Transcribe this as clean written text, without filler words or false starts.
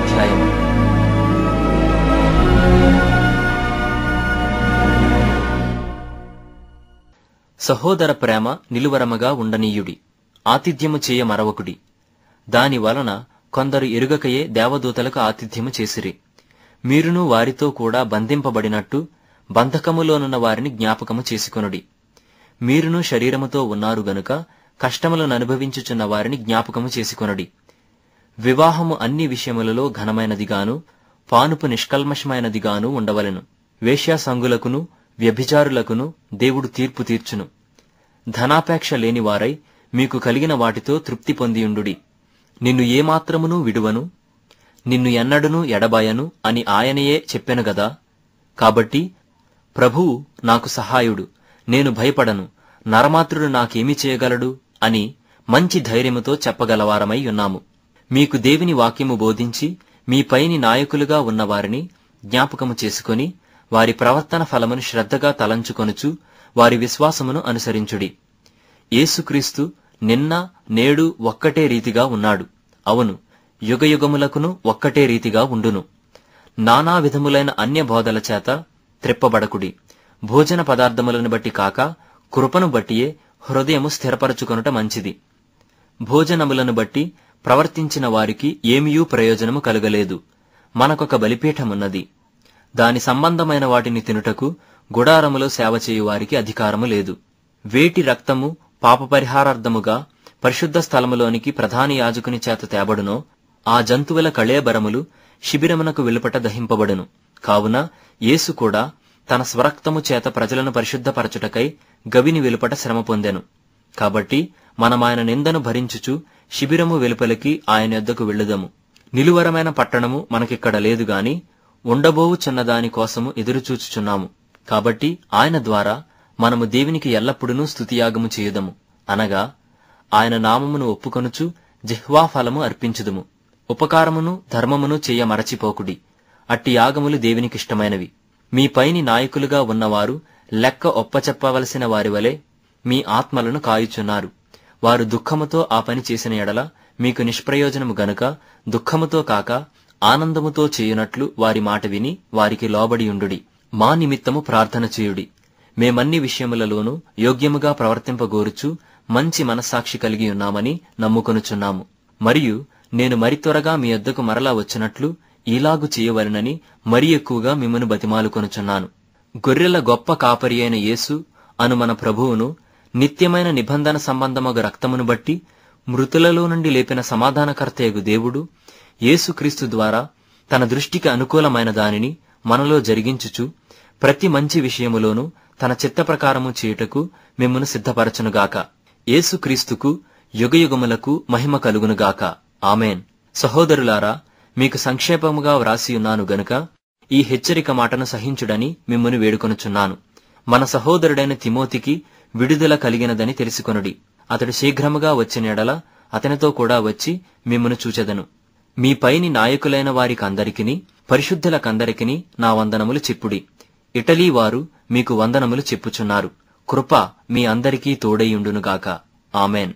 అధ్యాయము. సహోదర ప్రేమ నిలువరముగా ఉండనీయుడి, ఆతిథ్యము చేయ మరవకుడి. దాని వలన కొందరు ఎరుగకయే దేవదూతలకు ఆతిథ్యము చేసిరి. మీరును వారితో కూడా బంధింపబడినట్టు బంధకములోనున్న వారిని జ్ఞాపకము చేసుకొనుడి. మీరును శరీరముతో ఉన్నారు గనుక కష్టములను అనుభవించుచున్న వారిని జ్ఞాపకము చేసుకొనుడి. వివాహము అన్ని విషయములలో ఘనమైనదిగాను పానుపు నిష్కల్మషమైనదిగాను ఉండవలెను. వేశ్యాసంగులకును వ్యభిచారులకును దేవుడు తీర్పు తీర్చును. ధనాపేక్ష లేనివారై మీకు కలిగిన వాటితో తృప్తి పొందియుండుడి. నిన్ను ఏమాత్రమునూ విడువను, నిన్ను ఎన్నడూనూ ఎడబాయను అని ఆయనయే చెప్పెను గదా. కాబట్టి ప్రభువు నాకు సహాయుడు, నేను భయపడను, నరమాత్రుడు నాకేమి చేయగలడు అని మంచి ధైర్యముతో చెప్పగలవారమై ఉన్నాము. మీకు దేవుని వాక్యము బోధించి మీ పైని నాయకులుగా ఉన్నవారిని జ్ఞాపకము చేసుకొని వారి ప్రవర్తన ఫలమును శ్రద్ధగా తలంచుకొనుచు వారి విశ్వాసమును అనుసరించుడి. యేసుక్రీస్తు నిన్న నేడు ఒక్కటే రీతిగా ఉన్నాడు. అవును, యుగయుగములకును ఒక్కటే రీతిగా ఉండును. నానా విధములైన అన్య బోధల చేత త్రిప్పబడకుడి. భోజన పదార్థములను బట్టి కాక కృపను బట్టియే హృదయము స్థిరపరచుకొనుట మంచిది. భోజనములను బట్టి ప్రవర్తించిన వారికి ఏమియూ ప్రయోజనము కలుగలేదు. మనకొక బలిపీఠమున్నది, దాని సంబంధమైన వాటిని తినుటకు గుడారములో సేవ చేయు వారికి అధికారము లేదు. వేటి రక్తము పాపపరిహారార్థముగా పరిశుద్ధ స్థలములోనికి ప్రధాన యాజకుని చేత తేబడునో ఆ జంతువుల కళేబరములు శిబిరమునకు వెలుపట దహింపబడును. కావున యేసు కూడా తన స్వరక్తము చేత ప్రజలను పరిశుద్ధపరచుటకై గవిని వెలుపట శ్రమ పొందెను. కాబట్టి మనమాయన నిందను భరించుచు శిబిరము వెలుపలికి ఆయన యొద్దకు వెళ్ళుదము. నిలువరమైన పట్టణము మనకిక్కడ లేదు గాని ఉండబోవు చిన్నదాని కోసము ఎదురుచూచుచున్నాము. కాబట్టి ఆయన ద్వారా మనము దేవునికి ఎల్లప్పుడూ స్తుతియాగము చేయుదము, అనగా ఆయన నామమును ఒప్పుకొనుచు జిహ్వా ఫలము అర్పించుదుము. ఉపకారమును ధర్మమును చెయ్య మరచిపోకుడి. అట్టి యాగములు దేవునికిష్టమైనవి. మీ పైని నాయకులుగా ఉన్నవారు లెక్క ఒప్పచెప్పవలసిన వారి వలె మీ ఆత్మలను కాయుచున్నారు. వారు దుఃఖముతో ఆ పని చేసిన ఎడల మీకు నిష్ప్రయోజనము గనుక దుఃఖముతో కాక ఆనందముతో చేయునట్లు వారి మాట విని వారికి లోబడియుండుడి. మా నిమిత్తము ప్రార్థన చేయుడి. మేమన్ని విషయములలోనూ యోగ్యముగా ప్రవర్తింపగోరుచు మంచి మనస్సాక్షి కలిగి ఉన్నామని నమ్ముకొనుచున్నాము. మరియు నేను మరి త్వరగా మీ యొద్దకు మరలా వచ్చినట్లు ఈలాగు చేయవలెనని మరి ఎక్కువగా మిమ్మను బతిమాలుకొనుచున్నాను. గొర్రెల గొప్ప కాపరి అయిన యేసు అను మన ప్రభువును నిత్యమైన నిబంధన సంబంధమగు రక్తమును బట్టి మృతులలో నుండి లేపిన సమాధానకర్తయగు దేవుడు యేసుక్రీస్తు ద్వారా తన దృష్టికి అనుకూలమైన దానిని మనలో జరిగించుచు ప్రతి మంచి విషయములోనూ తన చిత్త ప్రకారము చేయుటకు మిమ్మును సిద్ధపరచునుగాక. యేసుక్రీస్తుకు యుగయుగములకు మహిమ కలుగునుగాక. ఆమేన్. సహోదరులారా, మీకు సంక్షేపముగా వ్రాసియున్నాను గనుక ఈ హెచ్చరిక మాటను సహించుడని మిమ్మును వేడుకొనుచున్నాను. మన సహోదరుడైన తిమోతికి విడుదల కలిగినదని తెలుసుకొనుడి. అతడు శీఘ్రముగా వచ్చిన ఎడల అతనితో కూడా వచ్చి మిమ్మును చూచెదను. మీ పైని నాయకులైన వారికందరికిని పరిశుద్ధులకందరికిని నా వందనములు చెప్పుడి. ఇటలీ వారు మీకు వందనములు చెప్పుచున్నారు. కృప మీ అందరికీ తోడైయుండునుగాక. ఆమేన్.